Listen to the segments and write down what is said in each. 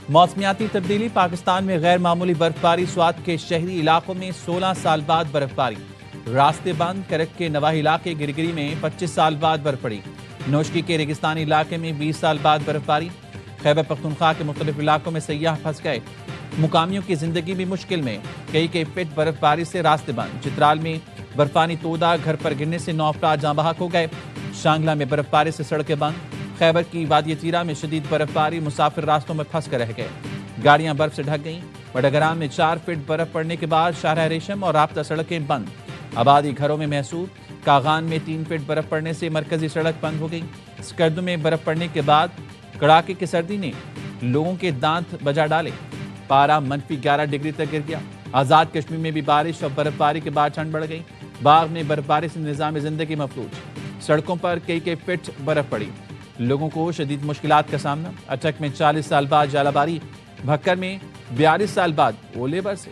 موسمیاتی تبدیلی، پاکستان میں غیر معمولی برفباری، سوات کے شہری علاقوں میں 16 سال بعد برفباری، راستے بند، کرک کے نواحی علاقے گرگری میں 25 سال بعد برف پڑی، نوشکی کے ریگستانی علاقے میں 20 سال بعد برفباری، خیبر پختونخوا کے مختلف علاقوں میں سیاح پھنس گئے، مقامیوں کی زندگی بھی مشکل میں، کئی فٹ برف باری سے راستے بند، چترال میں برفانی تودا گھر پر گرنے سے 9 افراد جاں بحق ہو گئے، شانگلہ میں برف باری سے سڑکیں بند، خیبر کی وادی تیرا میں شدید برف باری، مسافر راستوں میں پھنس کر رہ گئے، گاڑیاں برف سے ڈھک گئیں، بڑگرام میں 4 فٹ برف پڑنے کے بعد شاہراہ ریشم اور رابطہ سڑکیں بند، آبادی گھروں میں محصور، کاغان میں 3 فٹ برف پڑنے سے مرکزی سڑک بند ہو گئی، سکردو میں برف پڑنے کے بعد کڑاکے کی سردی نے لوگوں کے دانت بجا ڈالے، پارا -11 ڈگری تک گر گیا، آزاد کشمیر میں بھی بارش اور برف باری کے بعد ٹھنڈ بڑھ گئی، باغ میں برف باری سے نظام زندگی مفلوج، سڑکوں پر کئی فٹ برف پڑی، لوگوں کو شدید مشکلات کا سامنا، اٹک میں 40 سال بعد ژالہ باری، بھکر میں 42 سال بعد اولے برسے۔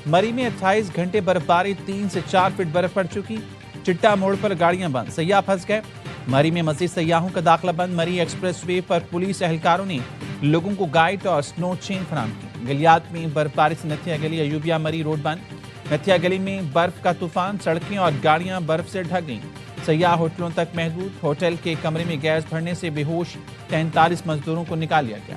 مری میں 28 گھنٹے برف باری، 3 سے 4 فٹ برف پڑ چکی، چٹا موڑ پر گاڑیاں بند، سیاح پھنس گئے، مری میں مزید سیاحوں کا داخلہ بند، مری ایکسپریس وے پر پولیس اہلکاروں نے لوگوں کو گائیڈ اور سنو چین فراہم کی، گلیات میں برف باری سے نتھیا گلی ایوبیہ مری روڈ بند، نتھیا گلی میں برف کا طوفان، سڑکیں اور گاڑیاں برف سے ڈھک گئیں، سیاح ہوٹلوں تک محدود، ہوٹل کے کمرے میں گیس بھرنے سے بے ہوش 43 مزدوروں کو نکال لیا گیا۔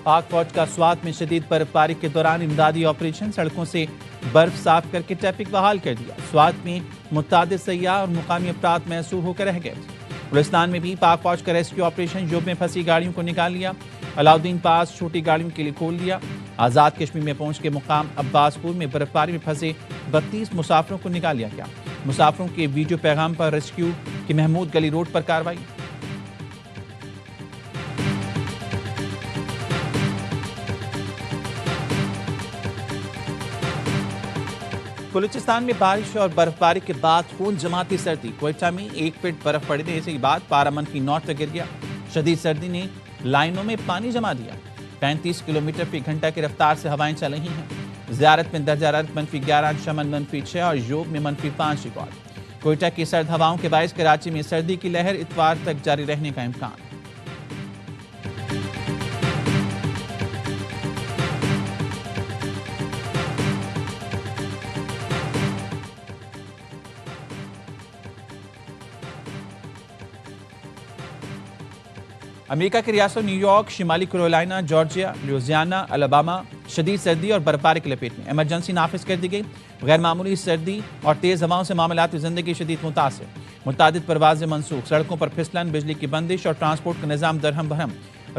پاک فوج کا سوات میں شدید برف باری کے دوران امدادی آپریشن، سڑکوں سے برف صاف کر کے ٹریفک بحال کر دیا، سوات میں متعدد سیاح اور مقامی افراد محصور ہو کر رہ گئے، بلوچستان میں بھی پاک فوج کا ریسکیو آپریشن، جوب میں پھنسی گاڑیوں کو نکال لیا، علاؤدین پاس چھوٹی گاڑیوں کے لیے کھول دیا، آزاد کشمیر میں پہنچ کے مقام عباس پور میں برف باری میں پھنسے 32 مسافروں کو نکال لیا گیا، مسافروں کے ویڈیو پیغام پر ریسکیو کی محمود گلی روڈ پر کارروائی۔ بلوچستان میں بارش اور برف باری کے بعد خون جماتی سردی، کوئٹہ میں 1 فٹ برف پڑنے سے بعد پارا -9 تک گر گیا، شدید سردی نے لائنوں میں پانی جما دیا، 35 کلومیٹر فی گھنٹہ کی رفتار سے ہوائیں چل رہی ہیں، زیارت میں درجہ حرارت -11، شمن -6 اور یوب میں -5 ریکارڈ، کوئٹہ کی سرد ہواؤں کے باعث کراچی میں سردی کی لہر اتوار تک جاری رہنے کا امکان۔ امریکہ کی ریاستوں نیو یارک، شمالی کیرولائنا، جارجیا، لوئزیانا، الاباما شدید سردی اور برف باری کی لپیٹ میں، ایمرجنسی نافذ کر دی گئی، غیر معمولی سردی اور تیز ہواؤں سے معاملاتی زندگی شدید متاثر، متعدد پروازیں منسوخ، سڑکوں پر پھسلن، بجلی کی بندش اور ٹرانسپورٹ کا نظام درہم بہم،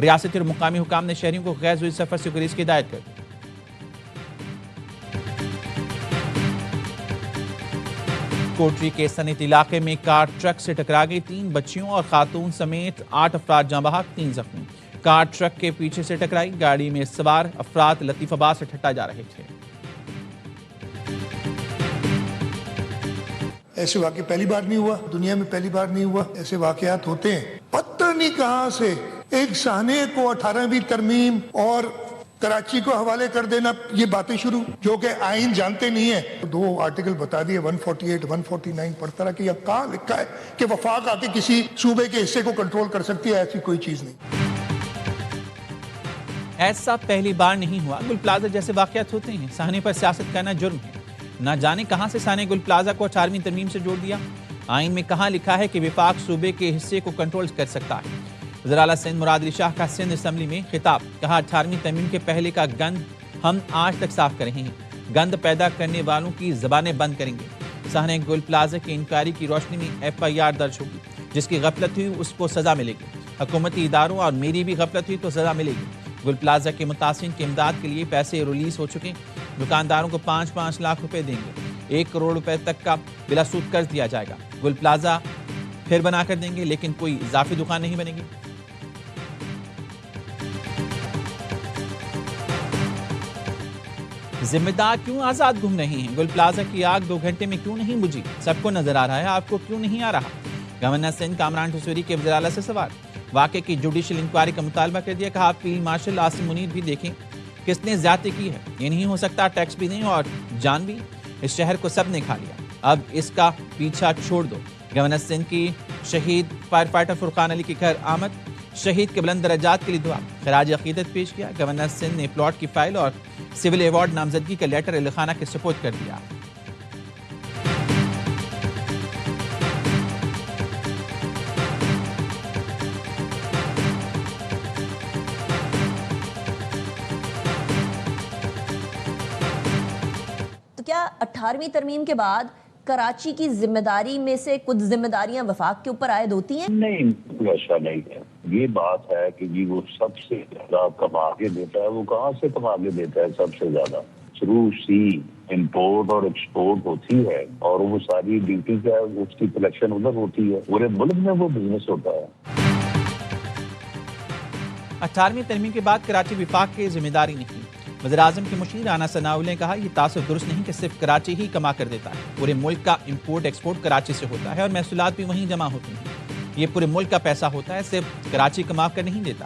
ریاستی اور مقامی حکام نے شہریوں کو غیر ضروری سفر سے گریز کی ہدایت کر دی۔ کوٹری کے سنیت علاقے میں کار ٹرک سے ٹکرا گئی، 3 بچیوں اور خاتون سمیت 8 افراد جاں بحق، 3 زخمی، کار ٹرک کے پیچھے سے ٹکرائی، گاڑی میں سوار افراد لطیف آباد سے ٹھٹا جا رہے تھے۔ ایسے واقعہ پہلی بار نہیں ہوا، دنیا میں پہلی بار نہیں ہوا، ایسے واقعات ہوتے ہیں، پتہ نہیں کہاں سے ایک سہنے کو 18ویں ترمیم اور کراچی کو حوالے کر دینا، یہ باتیں شروع جو کہ آئین جانتے نہیں ہیں۔ 2 آرٹیکل بتا دیے، 148 149 پڑھتا رہا کہ یہ کہاں لکھا ہے کہ وفاق آ کے کسی صوبے کے حصے کو کنٹرول کر سکتی ہے، ایسی کوئی چیز نہیں۔ ایسا پہلی بار نہیں ہوا، گل پلازا جیسے واقعات ہوتے ہیں، سہنے پر سیاست کرنا جرم ہے، نہ جانے کہاں سے سہنے گل پلازا کو 18ویں ترمیم سے جوڑ دیا، آئین میں کہاں لکھا ہے کہ وفاق صوبے کے حصے کو کنٹرول کر سکتا ہے۔ وزیر اعلیٰ سندھ مراد علی شاہ کا سندھ اسمبلی میں خطاب، کہا 18ویں ترمیم کے پہلے کا گند ہم آج تک صاف کر رہے ہیں، گند پیدا کرنے والوں کی زبانیں بند کریں گے، سہنے گل پلازا کی انکوائری کی روشنی میں FIR درج ہوگی، جس کی غفلت ہوئی اس کو سزا ملے گی، حکومتی اداروں اور میری بھی غفلت ہوئی تو سزا ملے گی۔ گل پلازا کے متاثرین کی امداد کے لیے پیسے ریلیز ہو چکے، دکانداروں کو 5-5 لاکھ روپے دیں گے، 1 کروڑ روپے تک کا بلا سود قرض دیا جائے گا، گل پلازا پھر بنا کر دیں گے لیکن کوئی اضافی دکان نہیں بنے گی۔ ذمہ دار کیوں آزاد گھوم رہے ہیں؟ گل پلازا کی آگ 2 گھنٹے میں کیوں نہیں بجھی؟ سب کو نظر آ رہا ہے، آپ کو کیوں نہیں آ رہا؟ گورنر سندھ کامران ٹھسوری کے وزیر اعلیٰ سے سوال۔ واقعے کی جوڈیشل انکوائری کا مطالبہ کر دیا، کہا فیلڈ مارشل عاصم منیر بھی دیکھیں کس نے زیادتی کی ہے۔ یہ نہیں ہو سکتا، ٹیکس بھی نہیں اور جان بھی، اس شہر کو سب نے کھا لیا، اب اس کا پیچھا چھوڑ دو۔ گورنر سندھ کی شہید فائر فائٹر فرقان علی کے گھر آمد، شہید کے بلند درجات کے لیے دعا، خراج عقیدت پیش کیا۔ گورنر سندھ نے پلاٹ کی فائل اور سول ایوارڈ نامزدگی کا لیٹر اہل خانہ کے سپرد کر دیا۔ تو کیا 18ویں ترمیم کے بعد کراچی کی ذمہ داری میں سے کچھ ذمہ داریاں وفاق کے اوپر عائد ہوتی ہیں؟ نہیں، ایسا نہیں ہے۔ یہ بات ہے کہ جی وہ سب سے زیادہ کما کے دیتا ہے، وہ کہاں سے کما کے دیتا ہے سب سے زیادہ؟ تھرو سی امپورٹ اور ایکسپورٹ ہوتی ہے، اور وہ ساری ڈیوٹی کا اس کی کلیکشن ادھر ہوتی ہے، پورے ملک میں وہ بزنس ہوتا ہے۔ 18ویں ترمیم کے بعد کراچی وفاق کی ذمہ داری نہیں۔ وزیراعظم کے مشیر رانا ثناءاللہ نے کہا یہ تاثر درست نہیں کہ صرف کراچی ہی کما کر دیتا ہے، پورے ملک کا امپورٹ ایکسپورٹ کراچی سے ہوتا ہے اور محصولات بھی وہیں جمع ہوتی ہیں، یہ پورے ملک کا پیسہ ہوتا ہے، صرف کراچی کما کر نہیں دیتا۔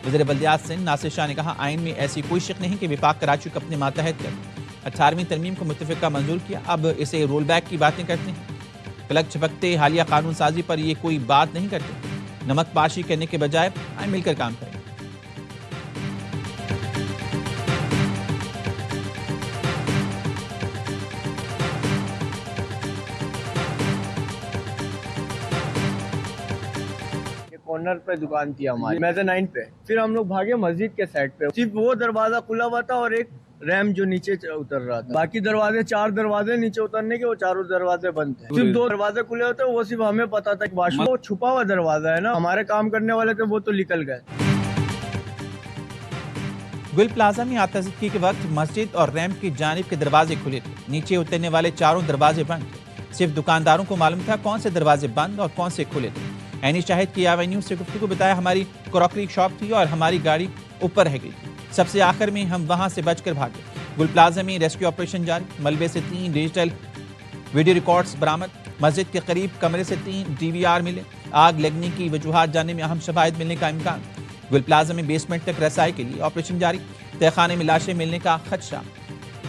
وزیر بلدیات سندھ ناصر شاہ نے کہا آئین میں ایسی کوئی شک نہیں کہ وفاق کراچی کو اپنے ماتحت کرے۔ 18ویں ترمیم کو متفقہ منظور کیا، اب اسے رول بیک کی باتیں کرتے ہیں، پلک چھپکتے حالیہ قانون سازی پر یہ کوئی بات نہیں کرتے، نمک پاشی کرنے کے بجائے آئیں مل کر کام کریں۔ کارنر پہ دکان تھی ہماری میزانائن پہ، پھر ہم لوگ بھاگے مسجد کے سائڈ پہ، صرف وہ دروازہ کھلا ہوا تھا اور ایک ریم جو نیچے اتر رہا تھا، باقی دروازے 4 دروازے نیچے اترنے کے، وہ چاروں دروازے بند تھے، صرف 2 دروازے کھلے ہوتے، وہ صرف ہمیں پتا تھا کہ واش روم، وہ چھپا ہوا دروازہ ہے نا، ہمارے کام کرنے والے تھے وہ تو نکل گئے۔ گل پلازا میں آتشزدگی کے وقت مسجد اور ریمپ کی جانب کے دروازے کھلے تھے، نیچے اترنے والے چاروں دروازے بند تھے، صرف دکانداروں کو معلوم تھا کون سے دروازے بند اور کون سے کھلے تھے۔ عینی شاہد کی ایونیو سے گفتگو بتایا ہماری کراکری شاپ تھی اور ہماری گاڑی اوپر رہ گئی تھی، سب سے آخر میں ہم وہاں سے بچ کر بھاگے۔ گل پلازا میں ریسکیو آپریشن جاری، ملبے سے 3 ڈیجیٹل ویڈیو ریکارڈز برآمد، مسجد کے قریب کمرے سے 3 DVR ملے، آگ لگنے کی وجوہات جاننے میں اہم شواہد ملنے کا امکان۔ گل پلازا میں بیسمنٹ تک رسائی کے لیے آپریشن جاری، تہہ خانے میں لاشیں ملنے کا خدشہ۔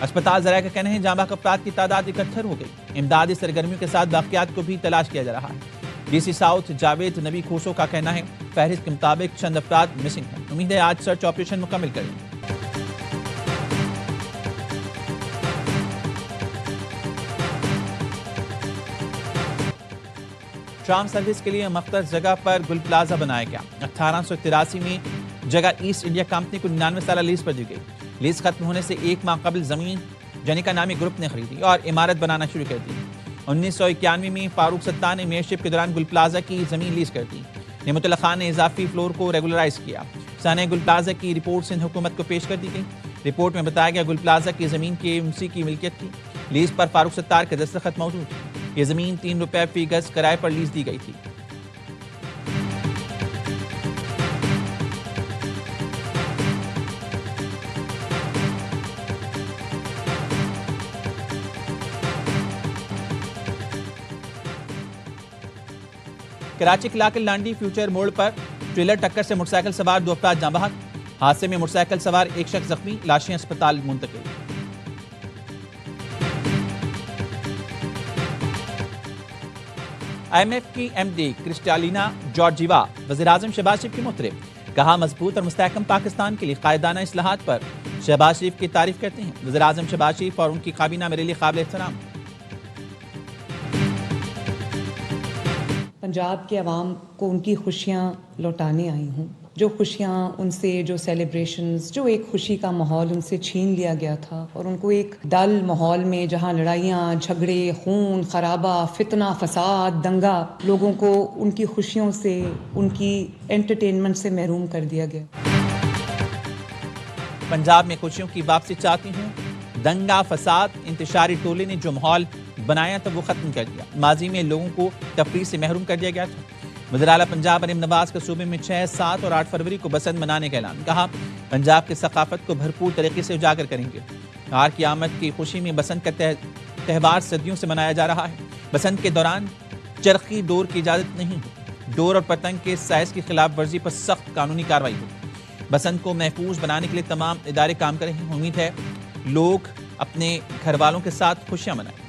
اسپتال ذرائع کا کہنا ہے جاں بحق افراد کی تعداد 71 ہو گئی، امدادی سرگرمیوں کے ساتھ باقیات کو بھی تلاش کیا جا رہا ہے۔ DC ساؤتھ جاوید نبی کھوسو کا کہنا ہے فہرست کے مطابق چند افراد مسنگ ہیں، امید ہے آج سرچ آپریشن مکمل کریں گے۔ ٹرام سروس کے لیے مختص جگہ پر گل پلازا بنایا گیا۔ 1883 میں جگہ ایسٹ انڈیا کمپنی کو 99 سالہ لیز پر دی گئی۔ لیز ختم ہونے سے 1 ماہ قبل زمین جنیکا نامی گروپ نے خریدی اور عمارت بنانا شروع کر دی۔ 1991 میں فاروق ستار نے میئرشپ کے دوران گل پلازا کی زمین لیز کر دی۔ نعمت اللہ خان نے اضافی فلور کو ریگولرائز کیا۔ سانحہ گل پلازا کی رپورٹ سندھ حکومت کو پیش کر دی گئی۔ رپورٹ میں بتایا گیا گل پلازا کی زمین KMC کی ملکیت تھی، لیز پر فاروق ستار کے دستخط موجود تھے۔ یہ زمین 3 روپے فی گز کرائے پر لیز دی گئی تھی۔ کراچی کے علاقے لانڈی فیوچر موڑ پر ٹریلر ٹکر سے موٹر سائیکل سوار 2 افراد جاں بحق، حادثے میں موٹر سائیکل سوار 1 شخص زخمی، لاشیں اسپتال منتقل۔ IMF کی MD کرسٹالینا جارجیوا وزیراعظم شہباز شریف کی مطرب، کہا مضبوط اور مستحکم پاکستان کے لیے قائدانہ اصلاحات پر شہباز شریف کی تعریف کرتے ہیں وزیراعظم شہباز شریف اور ان کی کابینہ میرے لیے قابل احترام۔ پنجاب کے عوام کو ان کی خوشیاں لوٹانے آئی ہوں، جو خوشیاں ان سے، جو سیلیبریشنز، جو ایک خوشی کا ماحول ان سے چھین لیا گیا تھا اور ان کو ایک ڈل ماحول میں جہاں لڑائیاں، جھگڑے، خون خرابہ، فتنہ فساد، دنگا، لوگوں کو ان کی خوشیوں سے، ان کی انٹرٹینمنٹ سے محروم کر دیا گیا۔ پنجاب میں خوشیوں کی واپسی چاہتی ہوں، دنگا فساد انتشاری ٹولے نے جو ماحول بنایا تھا وہ ختم کر دیا، ماضی میں لوگوں کو تفریح سے محروم کر دیا گیا تھا۔ وزیر اعلیٰ پنجاب مریم نواز کا صوبے میں 6، 7 اور 8 فروری کو بسنت منانے کا اعلان، کہا پنجاب کی ثقافت کو بھرپور طریقے سے اجاگر کریں گے۔ ہار کی آمد کی خوشی میں بسنت کا تہوار صدیوں سے منایا جا رہا ہے۔ بسنت کے دوران چرخی ڈور کی اجازت نہیں ہے۔ ڈور اور پتنگ کے سائز کی خلاف ورزی پر سخت قانونی کارروائی ہوگی۔ بسنت کو محفوظ بنانے کے لیے تمام ادارے کام کر رہے ہیں۔ امید ہے لوگ اپنے گھر والوں کے ساتھ خوشیاں منائیں۔